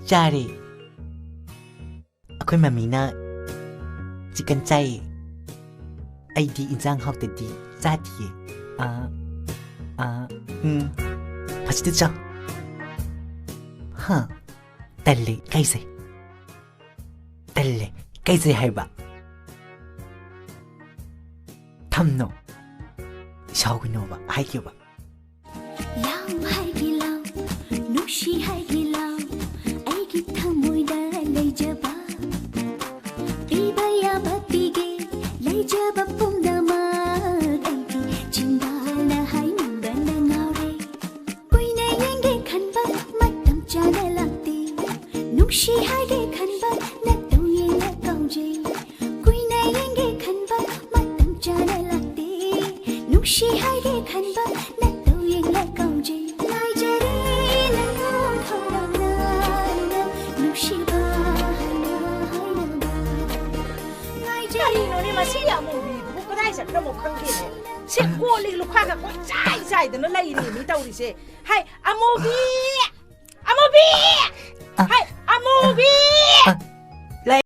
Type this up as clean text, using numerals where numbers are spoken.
ꯆꯥꯔꯦ ꯑꯩꯈꯣꯏ ꯃꯃꯤꯅ ꯆꯤꯀꯟ ꯆꯥꯏꯌꯦ ꯑꯩꯗꯤ ꯏꯟꯖꯥꯡ ꯍꯥꯎꯇꯗꯤ ꯆꯥꯗꯤꯌꯦ ꯐꯖꯅ ꯆꯥꯎ ꯇꯜꯂꯦ ꯀꯩꯁꯦ ꯇꯜꯂꯦ ꯀꯩꯁꯦ ꯍꯥꯏꯕ ꯊꯝꯅꯣ ꯁꯥꯎꯒꯅꯣꯕ ꯍꯥꯏꯒꯦꯕ ꯂꯥꯎ ꯍꯥꯏꯒꯤ ꯂꯥꯎ ꯅꯨꯡꯁꯤ ꯍꯥꯏꯒꯤ ꯂꯥꯎ ꯑꯩꯒꯤ ꯊꯃꯣꯏꯗ ꯂꯩꯖꯕ ꯄꯤꯕ ꯌꯥꯕ ꯄꯤꯒꯦ ꯂꯩꯖꯕ ꯄꯨꯝꯅꯃꯛ ꯑꯩꯒꯤ ꯆꯤꯟꯕꯥꯜꯅ ꯍꯥꯏꯅꯤꯡꯕꯅ ꯉꯥꯎꯔꯦ ꯀꯨꯏꯅ ꯌꯦꯡꯒꯦ ꯈꯟꯕ ꯃꯇꯝ ꯆꯥꯅ ꯂꯥꯛꯇꯦ ꯅꯨꯡꯁꯤ ꯍꯥꯏꯒꯦ ꯈꯟꯕ ꯅꯠꯇꯧ ꯌꯦꯡꯅ ꯀꯥꯎꯖꯩ ꯀꯨꯏꯅ ꯌꯦꯡꯒꯦ ꯈꯟꯕ ꯃꯇꯝ ꯆꯥꯅ ꯂꯥꯛꯇꯦ ꯅꯨꯡꯁꯤ ꯍꯥꯏꯒꯦ ꯈꯟꯕ ꯅꯠꯇꯧ ꯌꯦꯡꯅ ꯀꯥꯎꯖꯩ ꯉꯥꯏꯖꯔꯦ ꯅꯪꯕꯨ ꯊꯧꯔꯥꯡꯅ ꯅꯨꯡꯁꯤꯕ ꯍꯥꯏꯅ ꯍꯥꯏꯅꯕ ꯉꯥꯏꯖꯔꯦ ꯀꯔꯤꯅꯣꯅꯦ ꯃꯁꯤꯒꯤ ꯑꯃꯨꯕꯤꯗꯨꯕꯨ ꯀꯗꯥꯏ ꯆꯠꯈ꯭ꯔꯕꯣ ꯈꯪꯗꯦꯅꯦ ꯁꯤ ꯀꯣꯜꯂꯤ ꯂꯨꯈꯥꯛꯒ ꯀꯣꯏꯆꯥꯏ ꯆꯥꯏꯗꯅ ꯂꯩꯔꯤꯅꯤ ꯇꯧꯔꯤꯁꯦ ꯍꯥꯏ ꯑꯃꯨꯕꯤ ꯑꯃꯨꯕꯤ